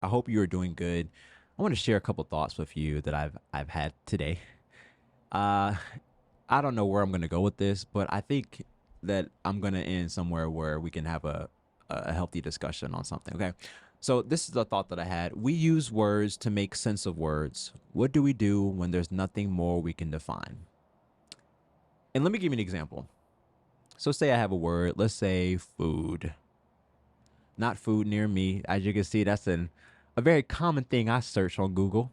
I hope you are doing good. I want to share a couple thoughts with you that I've had today. Uh, I don't know where I'm going to go with this, but I think that I'm going to end somewhere where we can have a healthy discussion on something. Okay. So this is the thought that I had. We use words to make sense of words. What do we do when there's nothing more we can define? And let me give you an example. So say I have a word, let's say food. Not food near me. As you can see, that's a very common thing I search on Google.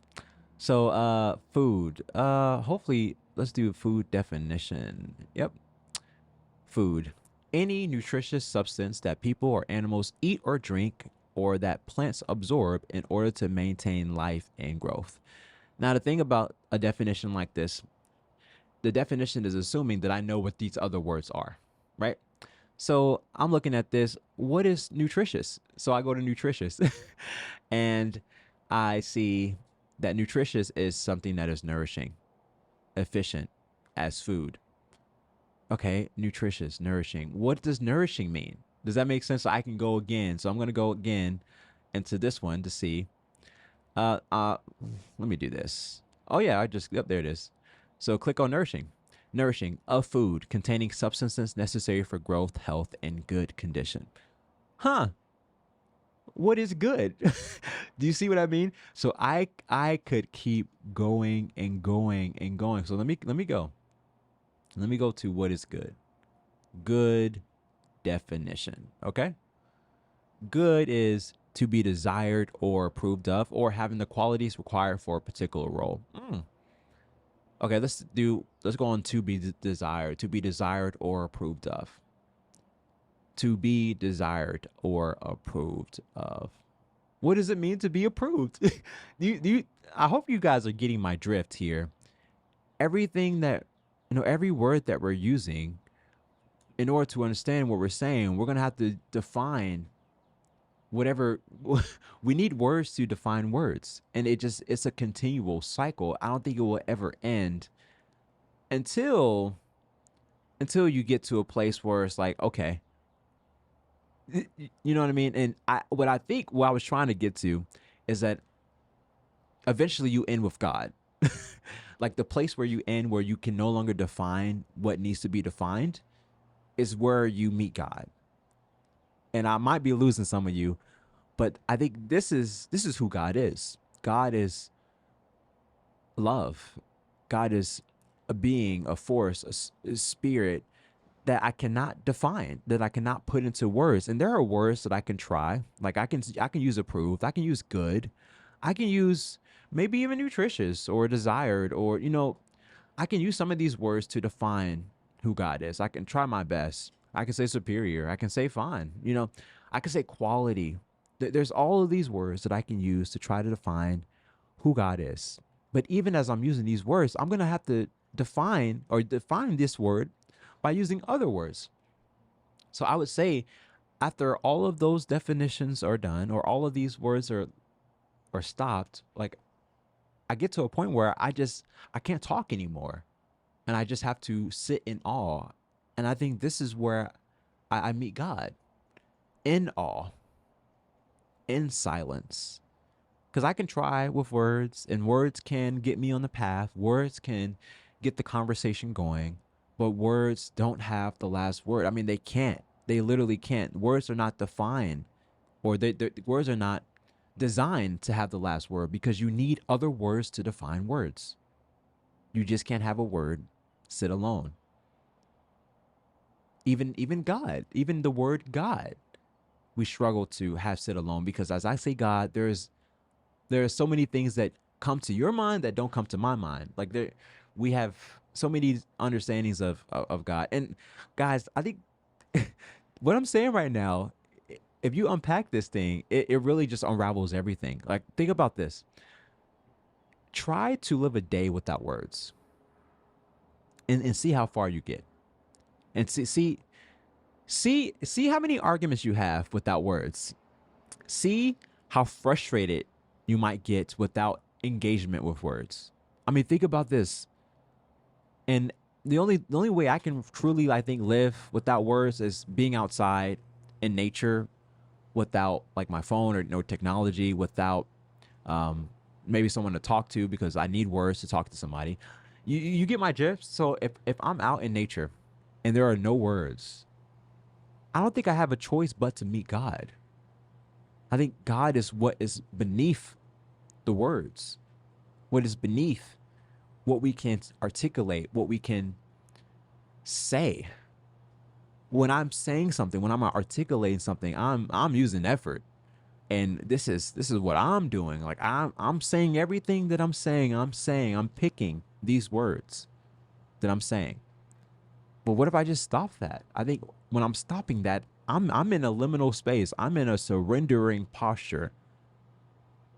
So food. Hopefully let's do food definition. Yep. Food. Any nutritious substance that people or animals eat or drink or that plants absorb in order to maintain life and growth. Now the thing about a definition like this, the definition is assuming that I know what these other words are, right? So I'm looking at this. What is nutritious? So I go to nutritious and I see that nutritious is something that is nourishing, efficient as food. Okay, nutritious, nourishing. What does nourishing mean? Does that make sense? So I can go again. So I'm going to go again into this one to see. Uh, uh, Let me do this. Oh yeah, yep, there it is. So click on nourishing. Nourishing, a food containing substances necessary for growth, health, and good condition. Huh? What is good? Do you see what I mean? So I could keep going and going and going. So let me go. Let me go to what is good. Good definition. Okay? Good is to be desired or approved of, or having the qualities required for a particular role. Okay, let's go on to be desired, to be desired or approved of. To be desired or approved of. What does it mean to be approved? I hope you guys are getting my drift here. Everything that, every word that we're using, in order to understand what we're saying, we're going to have to define whatever we need words to define words. And it's a continual cycle. I don't think it will ever end until you get to a place where it's like, okay, you know what I mean? And what I was trying to get to is that eventually you end with God. Like the place where you end, where you can no longer define what needs to be defined, is where you meet God. And I might be losing some of you, but I think this is who God is. God is love. God is a being, a force, a spirit that I cannot define, that I cannot put into words. And there are words that I can try. Like I can use approved, I can use good, I can use maybe even nutritious or desired, or I can use some of these words to define who God is. I can try my best. I can say superior. I can say fine. I can say quality. There's all of these words that I can use to try to define who God is. But even as I'm using these words, I'm going to have to define this word by using other words. So I would say after all of those definitions are done, or all of these words are stopped, like I get to a point where I can't talk anymore, and I just have to sit in awe. And I think this is where I meet God, in awe, in silence. Because I can try with words, and words can get me on the path. Words can get the conversation going, but words don't have the last word. I mean, they can't. They literally can't. Words are not defined, or words are not designed to have the last word, because you need other words to define words. You just can't have a word sit alone. Even God, even the word God, we struggle to have sit alone, because as I say God, there are so many things that come to your mind that don't come to my mind. Like we have so many understandings of God. And guys, I think what I'm saying right now, if you unpack this thing, it really just unravels everything. Like think about this. Try to live a day without words, and see how far you get. And see how many arguments you have without words. See how frustrated you might get without engagement with words. I mean, think about this. And the only way I can truly, I think, live without words is being outside in nature, without like my phone or no technology, without um, maybe someone to talk to because I need words to talk to somebody. You get my drift. So if I'm out in nature and there are no words, I don't think I have a choice but to meet God. I think God is what is beneath the words, what is beneath what we can articulate, what we can say. When I'm saying something, when I'm articulating something, I'm using effort. And this is what I'm doing. Like I'm saying everything that I'm picking these words that I'm saying. But what if I just stop that? I think when I'm stopping that, I'm in a liminal space. I'm in a surrendering posture.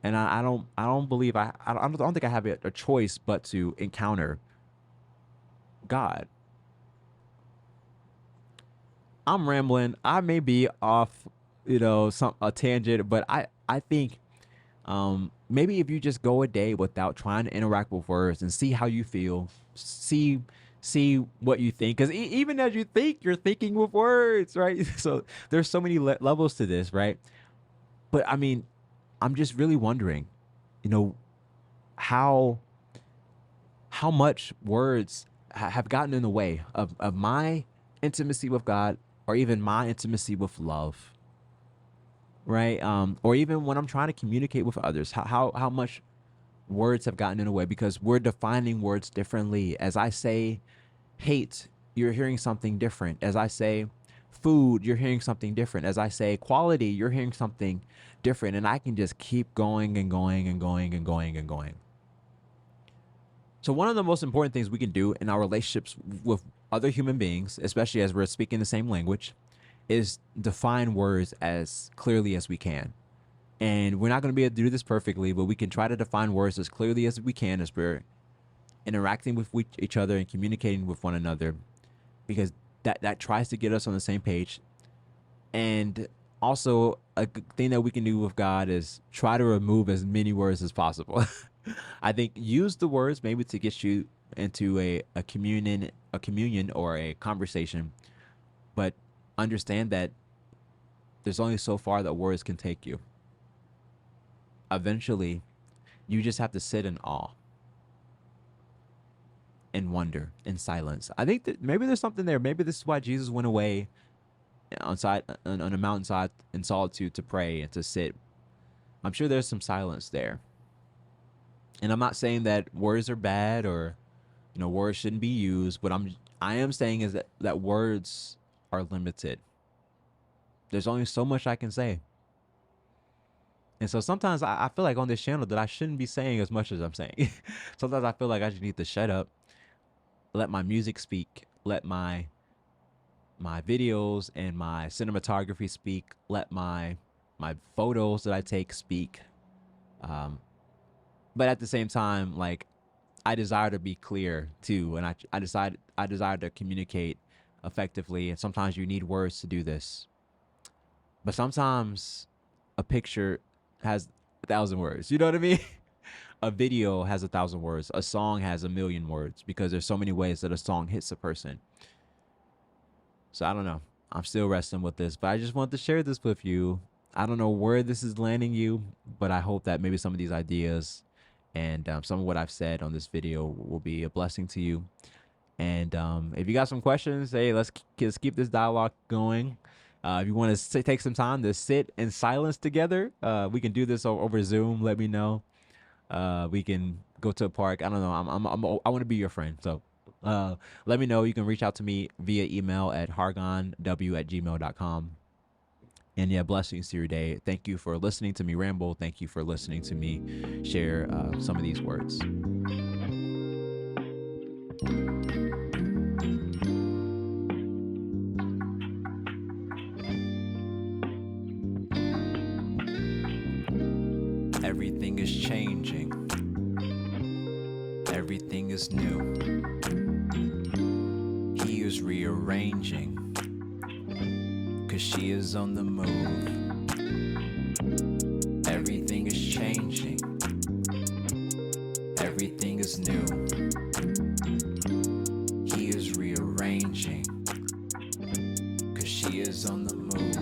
And I don't believe I don't think I have a choice but to encounter God. I'm rambling. I may be off, some a tangent, but I think maybe if you just go a day without trying to interact with words and see how you feel, see see what you think, because even as you think, you're thinking with words, right? So there's so many levels to this, right? But I mean, I'm just really wondering, you know, how how much words have gotten in the way of my intimacy with God, or even my intimacy with love, right? Or even when I'm trying to communicate with others, how much words have gotten in the way because we're defining words differently. As I say hate, you're hearing something different. As I say food, you're hearing something different. As I say quality, you're hearing something different. And I can just keep going and going and going and going and going. So, one of the most important things we can do in our relationships with other human beings, especially as we're speaking the same language, is define words as clearly as we can. And we're not going to be able to do this perfectly, but we can try to define words as clearly as we can as we're interacting with each other and communicating with one another, because that tries to get us on the same page. And also, a thing that we can do with God is try to remove as many words as possible. I think use the words maybe to get you into a communion or a conversation, but understand that there's only so far that words can take you. Eventually, you just have to sit in awe and wonder in silence. I think that maybe there's something there. Maybe this is why Jesus went away on a mountainside in solitude to pray and to sit. I'm sure there's some silence there. And I'm not saying that words are bad, or words shouldn't be used, but I am saying is that words are limited. There's only so much I can say. And so sometimes I feel like on this channel that I shouldn't be saying as much as I'm saying. Sometimes I feel like I just need to shut up, let my music speak, let my videos and my cinematography speak, let my photos that I take speak. Um, but at the same time, like, I desire to be clear too, and I desire to communicate effectively. And sometimes you need words to do this, but sometimes a picture has 1,000 words. You know what I mean? A video has 1,000 words. A song has 1,000,000 words, because there's so many ways that a song hits a person. So I don't know. I'm still wrestling with this, but I just wanted to share this with you. I don't know where this is landing you, but I hope that maybe some of these ideas and some of what I've said on this video will be a blessing to you. And if you got some questions, hey, let's keep this dialogue going. If you want to take some time to sit in silence together, we can do this over Zoom. Let me know. We can go to a park. I don't know. I want to be your friend. So let me know. You can reach out to me via email at hargonw@gmail.com. And yeah, blessings to your day. Thank you for listening to me ramble. Thank you for listening to me share some of these words. Everything is changing. Everything is new. He is rearranging, 'cause she is on the move. Everything is changing. Everything is new. He is rearranging, 'cause she is on the move.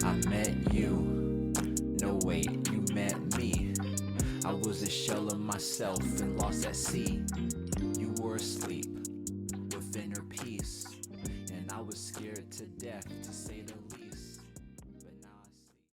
I met you I was a shell of myself and lost at sea. You were asleep,